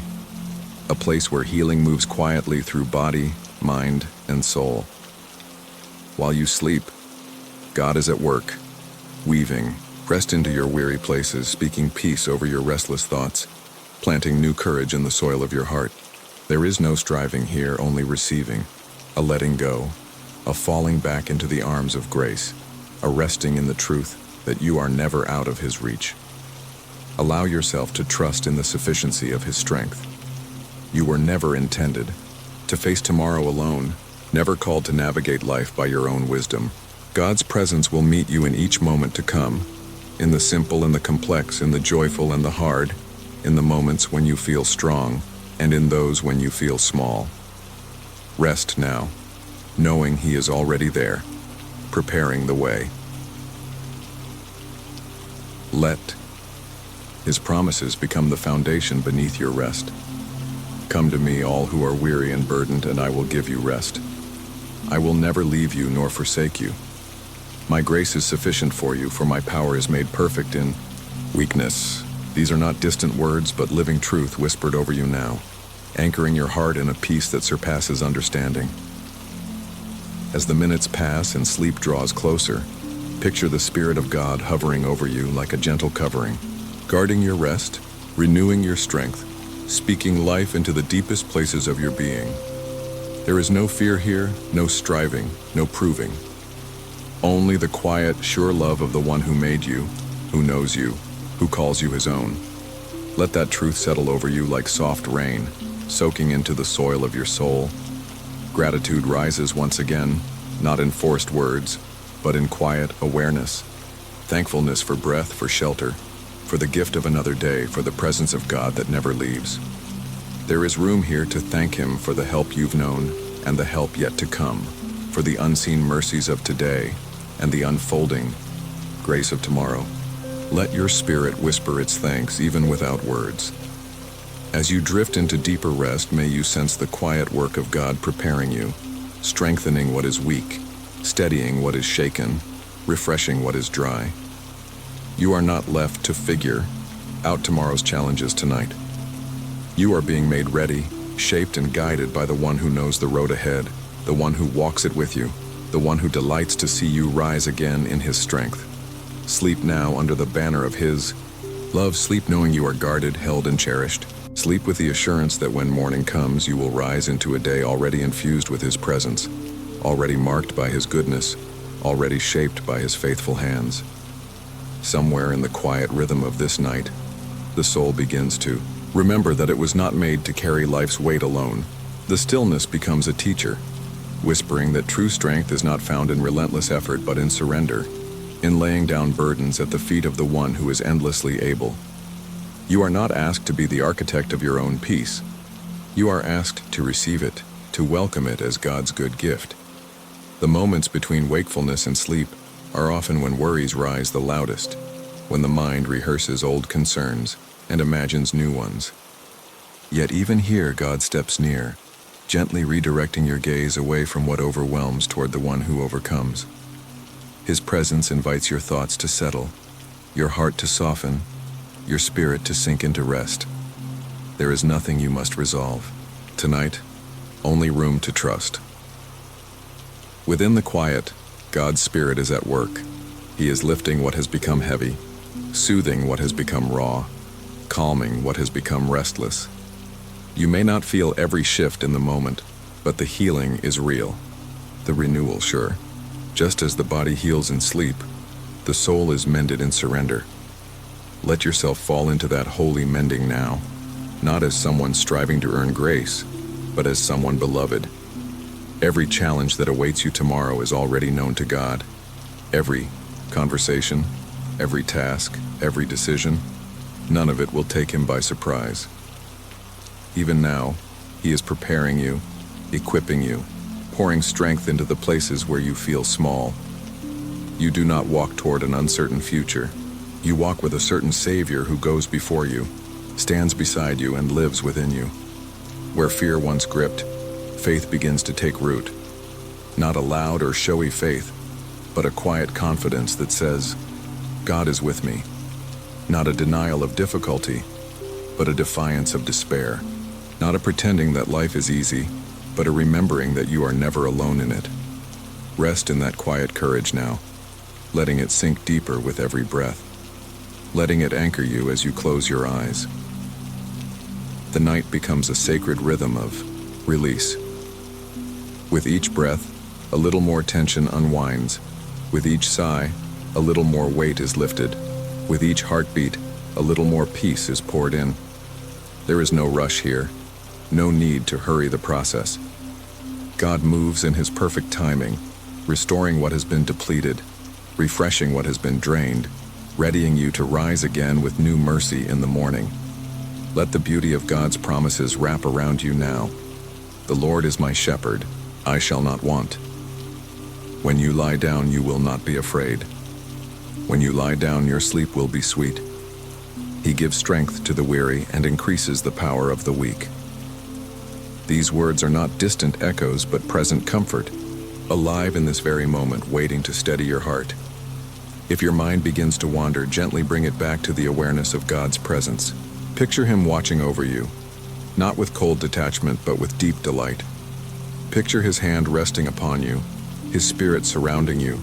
a place where healing moves quietly through body, mind, and soul. While you sleep, God is at work, weaving rest into your weary places, speaking peace over your restless thoughts, planting new courage in the soil of your heart. There is no striving here, only receiving, a letting go, a falling back into the arms of grace, a resting in the truth that you are never out of His reach. Allow yourself to trust in the sufficiency of His strength. You were never intended to face tomorrow alone, never called to navigate life by your own wisdom. God's presence will meet you in each moment to come, in the simple and the complex, in the joyful and the hard, in the moments when you feel strong, and in those when you feel small. Rest now, knowing He is already there, preparing the way. Let His promises become the foundation beneath your rest. Come to me, all who are weary and burdened, and I will give you rest. I will never leave you nor forsake you. My grace is sufficient for you, for my power is made perfect in weakness. These are not distant words, but living truth whispered over you now, anchoring your heart in a peace that surpasses understanding. As the minutes pass and sleep draws closer, picture the Spirit of God hovering over you like a gentle covering, guarding your rest, renewing your strength, speaking life into the deepest places of your being. There is no fear here, no striving, no proving. Only the quiet, sure love of the one who made you, who knows you, who calls you his own. Let that truth settle over you like soft rain, soaking into the soil of your soul. Gratitude rises once again, not in forced words, but in quiet awareness. Thankfulness for breath, for shelter, for the gift of another day, for the presence of God that never leaves. There is room here to thank Him for the help you've known and the help yet to come, for the unseen mercies of today and the unfolding grace of tomorrow. Let your spirit whisper its thanks even without words. As you drift into deeper rest, may you sense the quiet work of God preparing you, strengthening what is weak, steadying what is shaken, refreshing what is dry. You are not left to figure out tomorrow's challenges tonight. You are being made ready, shaped and guided by the one who knows the road ahead, the one who walks it with you, the one who delights to see you rise again in His strength. Sleep now under the banner of His love. Sleep knowing you are guarded, held, and cherished. Sleep with the assurance that when morning comes, you will rise into a day already infused with His presence, already marked by His goodness, already shaped by His faithful hands. Somewhere in the quiet rhythm of this night, the soul begins to remember that it was not made to carry life's weight alone. The stillness becomes a teacher, whispering that true strength is not found in relentless effort but in surrender, in laying down burdens at the feet of the one who is endlessly able. You are not asked to be the architect of your own peace. You are asked to receive it, to welcome it as God's good gift. The moments between wakefulness and sleep are often when worries rise the loudest, when the mind rehearses old concerns and imagines new ones. Yet even here God steps near, gently redirecting your gaze away from what overwhelms toward the one who overcomes. His presence invites your thoughts to settle, your heart to soften, your spirit to sink into rest. There is nothing you must resolve. Tonight, only room to trust. Within the quiet, God's Spirit is at work. He is lifting what has become heavy, soothing what has become raw, calming what has become restless. You may not feel every shift in the moment, but the healing is real, the renewal sure. Just as the body heals in sleep, the soul is mended in surrender. Let yourself fall into that holy mending now, not as someone striving to earn grace, but as someone beloved. Every challenge that awaits you tomorrow is already known to God. Every conversation, every task, every decision, none of it will take Him by surprise. Even now, He is preparing you, equipping you, pouring strength into the places where you feel small. You do not walk toward an uncertain future. You walk with a certain Savior who goes before you, stands beside you, and lives within you. Where fear once gripped, faith begins to take root. Not a loud or showy faith, but a quiet confidence that says, God is with me. Not a denial of difficulty, but a defiance of despair. Not a pretending that life is easy, but a remembering that you are never alone in it. Rest in that quiet courage now, letting it sink deeper with every breath, letting it anchor you as you close your eyes. The night becomes a sacred rhythm of release. With each breath, a little more tension unwinds. With each sigh, a little more weight is lifted. With each heartbeat, a little more peace is poured in. There is no rush here, no need to hurry the process. God moves in His perfect timing, restoring what has been depleted, refreshing what has been drained, readying you to rise again with new mercy in the morning. Let the beauty of God's promises wrap around you now. The Lord is my shepherd, I shall not want. When you lie down, you will not be afraid. When you lie down, your sleep will be sweet. He gives strength to the weary and increases the power of the weak. These words are not distant echoes, but present comfort, alive in this very moment, waiting to steady your heart. If your mind begins to wander, gently bring it back to the awareness of God's presence. Picture Him watching over you, not with cold detachment, but with deep delight. Picture His hand resting upon you, His Spirit surrounding you,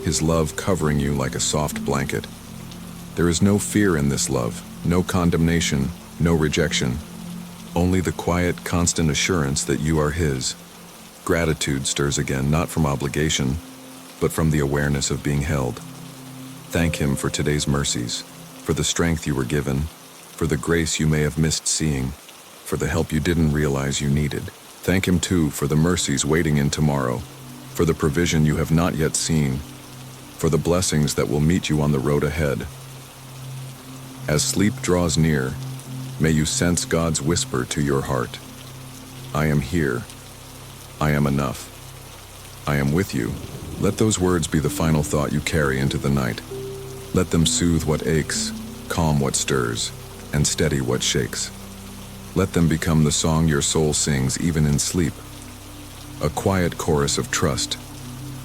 His love covering you like a soft blanket. There is no fear in this love, no condemnation, no rejection. Only the quiet, constant assurance that you are His. Gratitude stirs again, not from obligation, but from the awareness of being held. Thank Him for today's mercies, for the strength you were given, for the grace you may have missed seeing, for the help you didn't realize you needed. Thank Him too for the mercies waiting in tomorrow, for the provision you have not yet seen, for the blessings that will meet you on the road ahead. As sleep draws near, may you sense God's whisper to your heart. I am here. I am enough. I am with you. Let those words be the final thought you carry into the night. Let them soothe what aches, calm what stirs, and steady what shakes. Let them become the song your soul sings even in sleep. A quiet chorus of trust,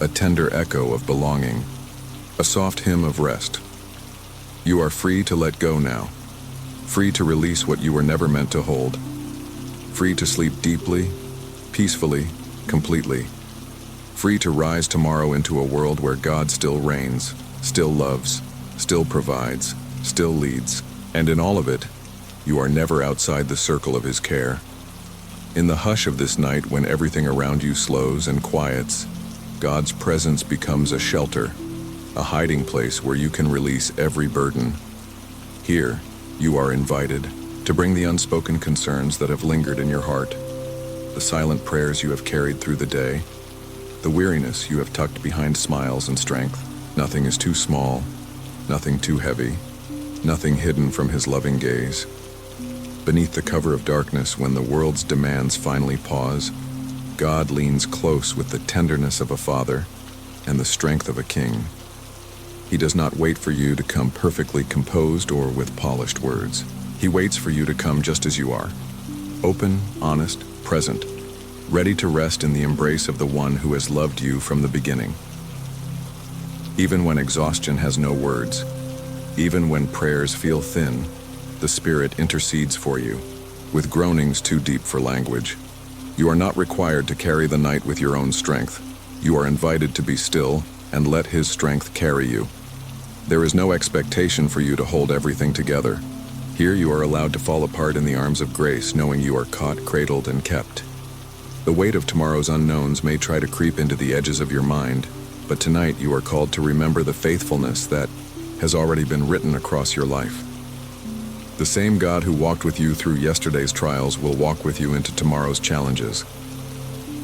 a tender echo of belonging, a soft hymn of rest. You are free to let go now, free to release what you were never meant to hold, free to sleep deeply, peacefully, completely, free to rise tomorrow into a world where God still reigns, still loves, still provides, still leads, and in all of it, you are never outside the circle of His care. In the hush of this night, when everything around you slows and quiets, God's presence becomes a shelter, a hiding place where you can release every burden. Here, you are invited to bring the unspoken concerns that have lingered in your heart, the silent prayers you have carried through the day, the weariness you have tucked behind smiles and strength. Nothing is too small, nothing too heavy, nothing hidden from His loving gaze. Beneath the cover of darkness, when the world's demands finally pause, God leans close with the tenderness of a father and the strength of a king. He does not wait for you to come perfectly composed or with polished words. He waits for you to come just as you are, open, honest, present, ready to rest in the embrace of the one who has loved you from the beginning. Even when exhaustion has no words, even when prayers feel thin, the Spirit intercedes for you, with groanings too deep for language. You are not required to carry the night with your own strength. You are invited to be still and let His strength carry you. There is no expectation for you to hold everything together. Here you are allowed to fall apart in the arms of grace, knowing you are caught, cradled, and kept. The weight of tomorrow's unknowns may try to creep into the edges of your mind, but tonight you are called to remember the faithfulness that has already been written across your life. The same God who walked with you through yesterday's trials will walk with you into tomorrow's challenges.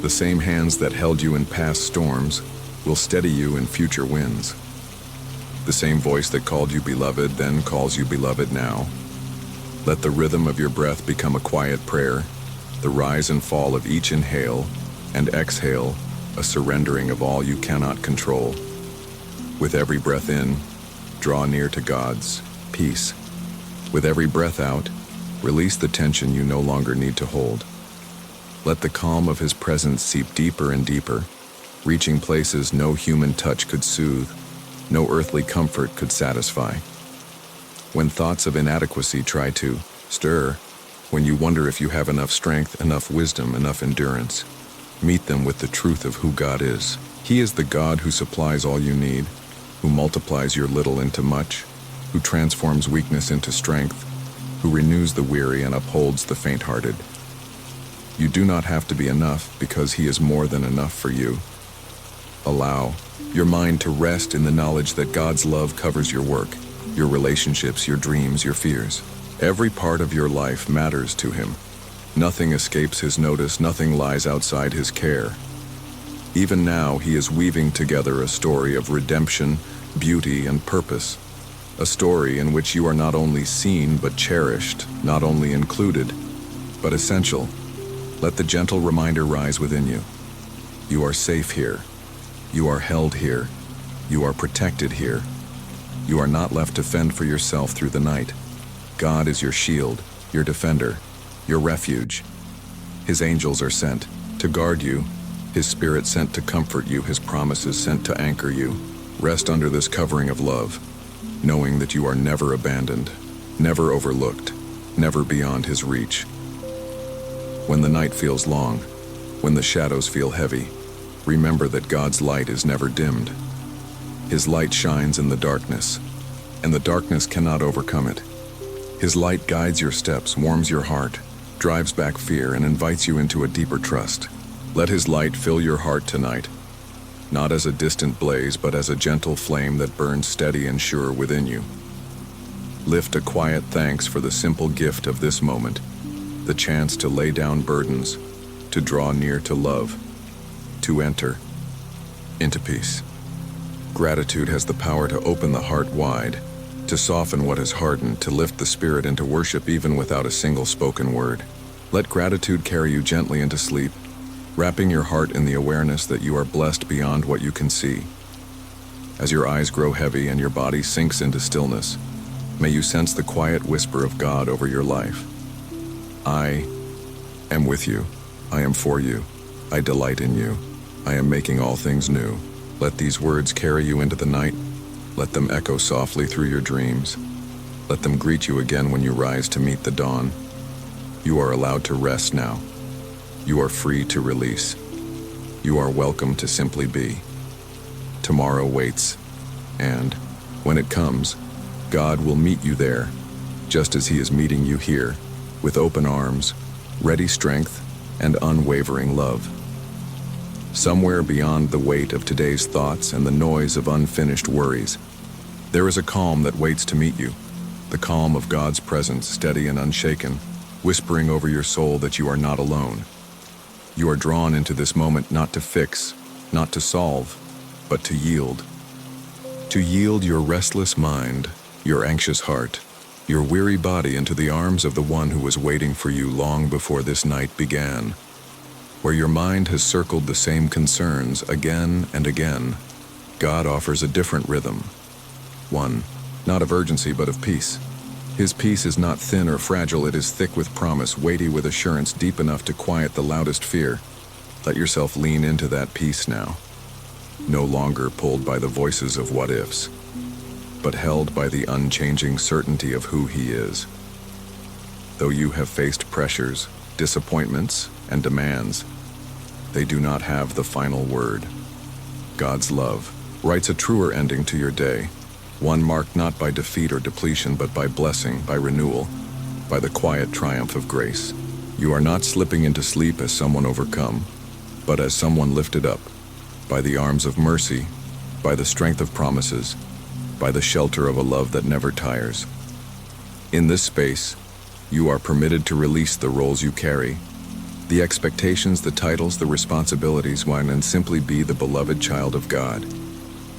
The same hands that held you in past storms will steady you in future winds. The same voice that called you beloved then calls you beloved now. Let the rhythm of your breath become a quiet prayer, the rise and fall of each inhale and exhale, a surrendering of all you cannot control. With every breath in, draw near to God's peace. With every breath out, release the tension you no longer need to hold. Let the calm of His presence seep deeper and deeper, reaching places no human touch could soothe, no earthly comfort could satisfy. When thoughts of inadequacy try to stir, when you wonder if you have enough strength, enough wisdom, enough endurance, meet them with the truth of who God is. He is the God who supplies all you need, who multiplies your little into much, who transforms weakness into strength, who renews the weary and upholds the faint-hearted. You do not have to be enough because He is more than enough for you. Allow your mind to rest in the knowledge that God's love covers your work, your relationships, your dreams, your fears. Every part of your life matters to Him. Nothing escapes His notice, nothing lies outside His care. Even now, He is weaving together a story of redemption, beauty, and purpose. A story in which you are not only seen but cherished, not only included, but essential. Let the gentle reminder rise within you. You are safe here. You are held here. You are protected here. You are not left to fend for yourself through the night. God is your shield, your defender, your refuge. His angels are sent to guard you, His Spirit sent to comfort you, His promises sent to anchor you. Rest under this covering of love, knowing that you are never abandoned, never overlooked, never beyond His reach. When the night feels long, when the shadows feel heavy, Remember that God's light is never dimmed. His light shines in the darkness, and the darkness cannot overcome it. His light guides your steps, warms your heart, drives back fear, and invites you into a deeper trust. Let His light fill your heart tonight, not as a distant blaze, but as a gentle flame that burns steady and sure within you. Lift a quiet thanks for the simple gift of this moment, the chance to lay down burdens, to draw near to love, to enter into peace. Gratitude has the power to open the heart wide, to soften what is hardened, to lift the spirit into worship even without a single spoken word. Let gratitude carry you gently into sleep, wrapping your heart in the awareness that you are blessed beyond what you can see. As your eyes grow heavy and your body sinks into stillness, may you sense the quiet whisper of God over your life. I am with you. I am for you. I delight in you. I am making all things new. Let these words carry you into the night. Let them echo softly through your dreams. Let them greet you again when you rise to meet the dawn. You are allowed to rest now. You are free to release. You are welcome to simply be. Tomorrow waits, and when it comes, God will meet you there, just as He is meeting you here, with open arms, ready strength, and unwavering love. Somewhere beyond the weight of today's thoughts and the noise of unfinished worries, there is a calm that waits to meet you, the calm of God's presence, steady and unshaken, whispering over your soul that you are not alone. You are drawn into this moment not to fix, not to solve, but to yield. To yield your restless mind, your anxious heart, your weary body into the arms of the one who was waiting for you long before this night began. Where your mind has circled the same concerns again and again, God offers a different rhythm. One, not of urgency but of peace. His peace is not thin or fragile, it is thick with promise, weighty with assurance, deep enough to quiet the loudest fear. Let yourself lean into that peace now. No longer pulled by the voices of what-ifs, but held by the unchanging certainty of who He is. Though you have faced pressures, disappointments, and demands, they do not have the final word. God's love writes a truer ending to your day, one marked not by defeat or depletion, but by blessing, by renewal, by the quiet triumph of grace. You are not slipping into sleep as someone overcome, but as someone lifted up, by the arms of mercy, by the strength of promises, by the shelter of a love that never tires. In this space, you are permitted to release the roles you carry, the expectations, the titles, the responsibilities, and simply be the beloved child of God.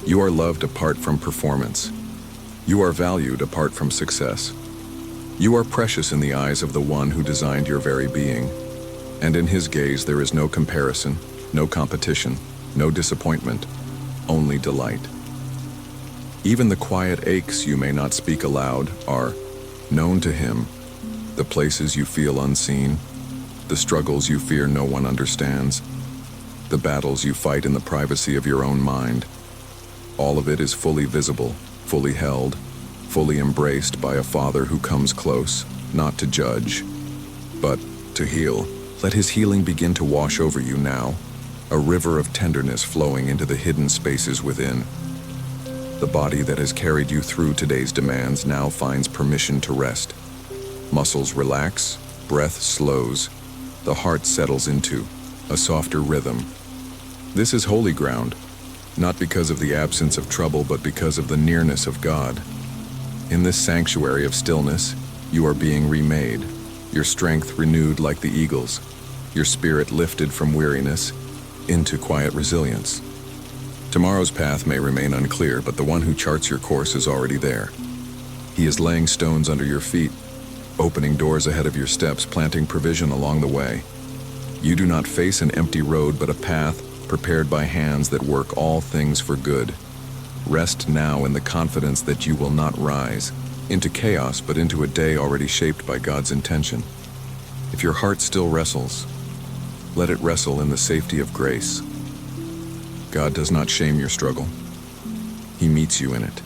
You are loved apart from performance. You are valued apart from success. You are precious in the eyes of the one who designed your very being, and in His gaze there is no comparison, no competition, no disappointment, only delight. Even the quiet aches you may not speak aloud are known to Him, the places you feel unseen, the struggles you fear no one understands, the battles you fight in the privacy of your own mind. All of it is fully visible, fully held, fully embraced by a Father who comes close, not to judge, but to heal. Let His healing begin to wash over you now, a river of tenderness flowing into the hidden spaces within. The body that has carried you through today's demands now finds permission to rest. Muscles relax, breath slows, the heart settles into a softer rhythm. This is holy ground, not because of the absence of trouble, but because of the nearness of God. In this sanctuary of stillness, you are being remade, your strength renewed like the eagle's, your spirit lifted from weariness into quiet resilience. Tomorrow's path may remain unclear, but the one who charts your course is already there. He is laying stones under your feet, opening doors ahead of your steps, planting provision along the way. You do not face an empty road, but a path prepared by hands that work all things for good. Rest now in the confidence that you will not rise into chaos, but into a day already shaped by God's intention. If your heart still wrestles, let it wrestle in the safety of grace. God does not shame your struggle. He meets you in it.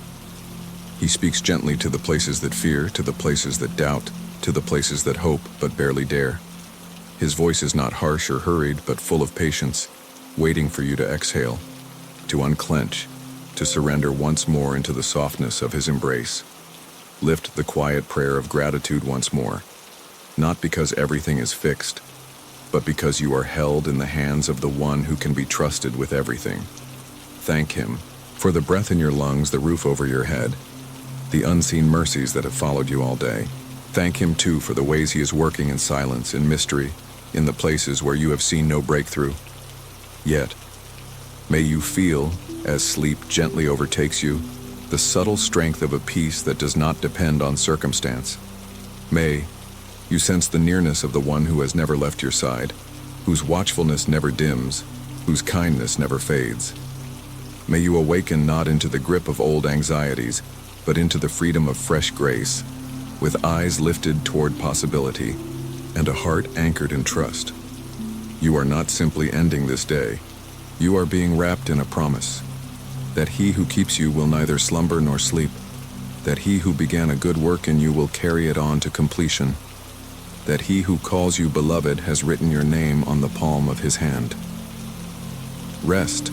He speaks gently to the places that fear, to the places that doubt, to the places that hope but barely dare. His voice is not harsh or hurried, but full of patience. waiting for you to exhale, to unclench, to surrender once more into the softness of his embrace. Lift the quiet prayer of gratitude once more, not because everything is fixed, but because you are held in the hands of the one who can be trusted with everything. Thank him for the breath in your lungs, the roof over your head, the unseen mercies that have followed you all day. Thank him too for the ways he is working in silence, in mystery, in the places where you have seen no breakthrough. Yet, may you feel, as sleep gently overtakes you, the subtle strength of a peace that does not depend on circumstance. May you sense the nearness of the one who has never left your side, whose watchfulness never dims, whose kindness never fades. May you awaken not into the grip of old anxieties, but into the freedom of fresh grace, with eyes lifted toward possibility and a heart anchored in trust. You are not simply ending this day. You are being wrapped in a promise that he who keeps you will neither slumber nor sleep, that he who began a good work in you will carry it on to completion, that he who calls you beloved has written your name on the palm of his hand. Rest,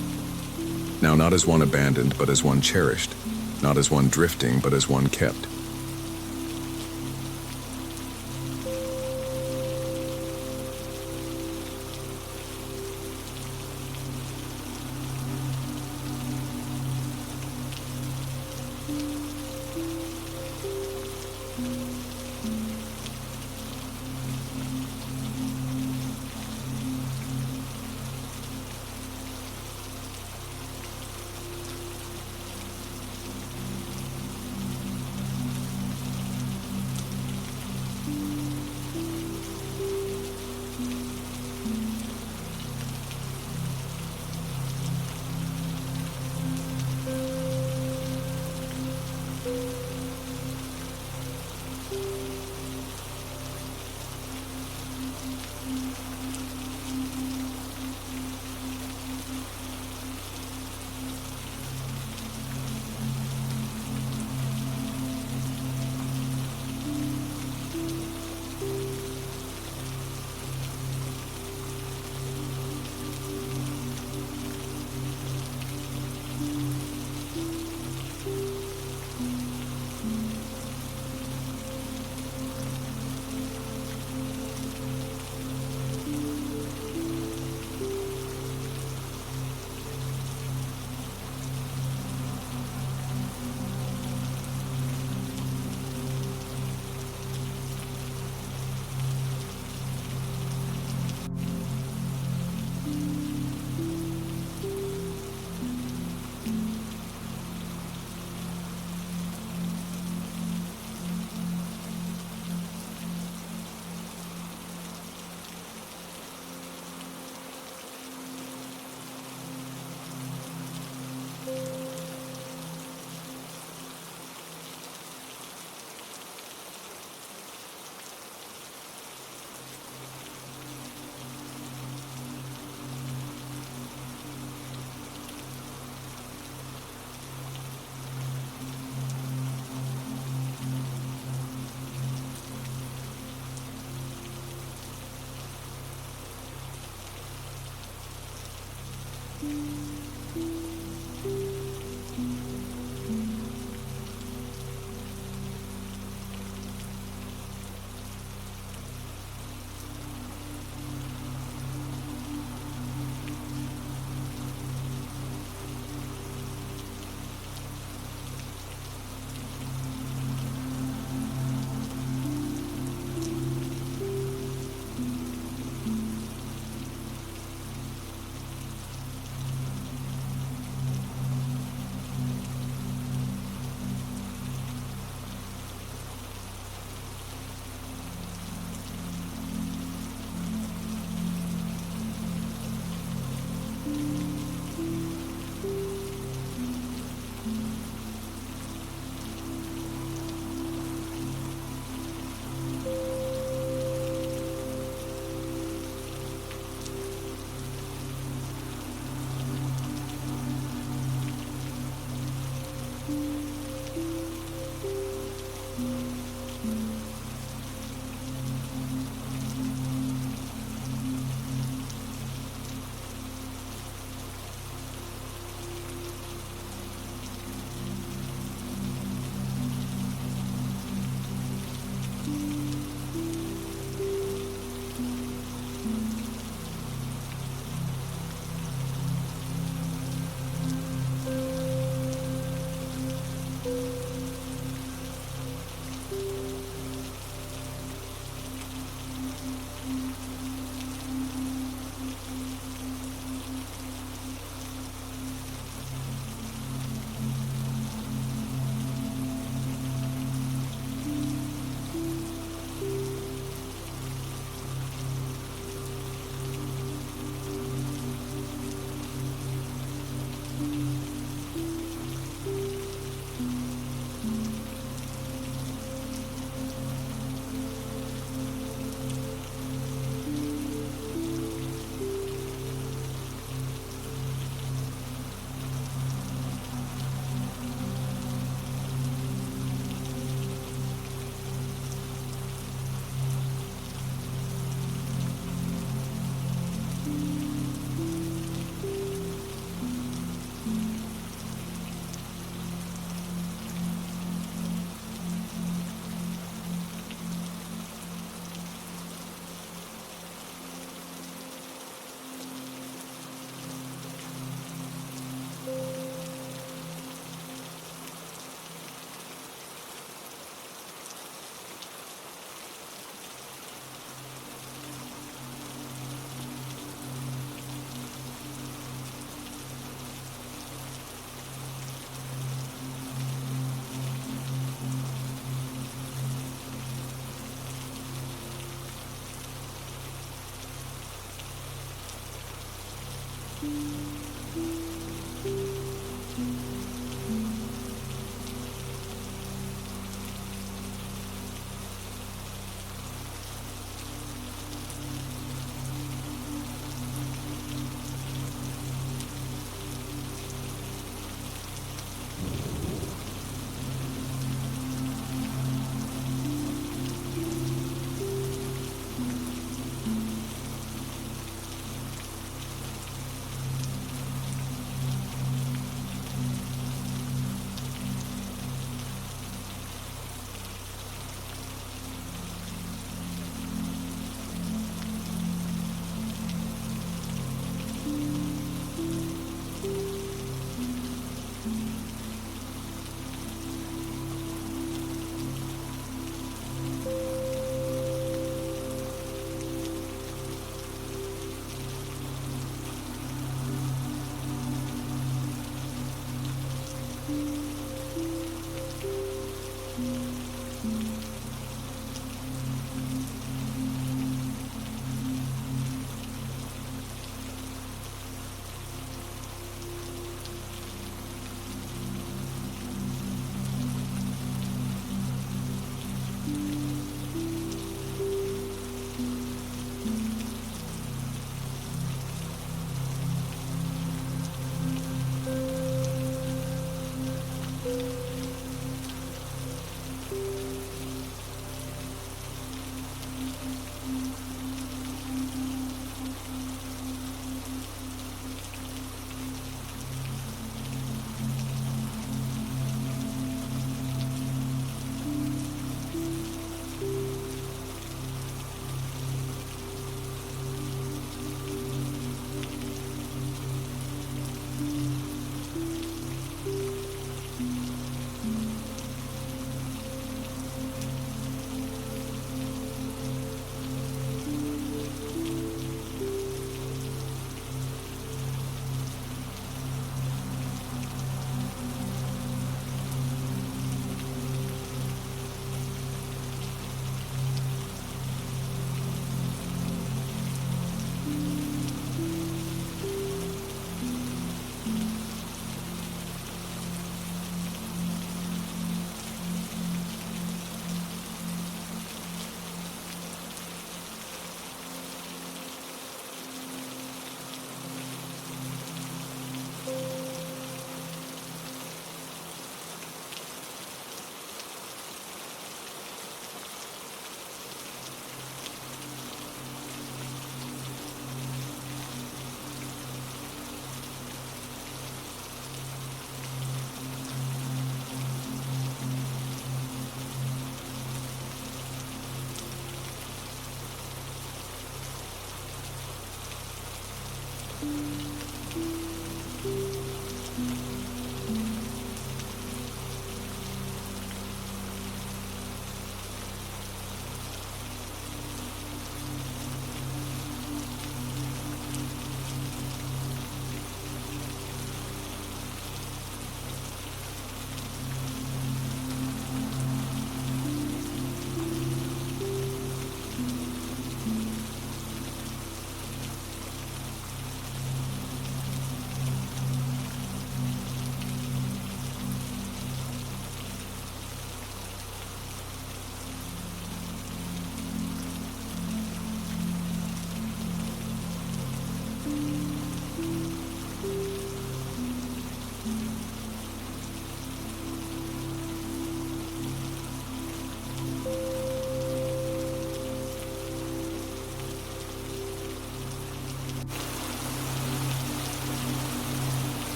now not as one abandoned, but as one cherished, not as one drifting, but as one kept.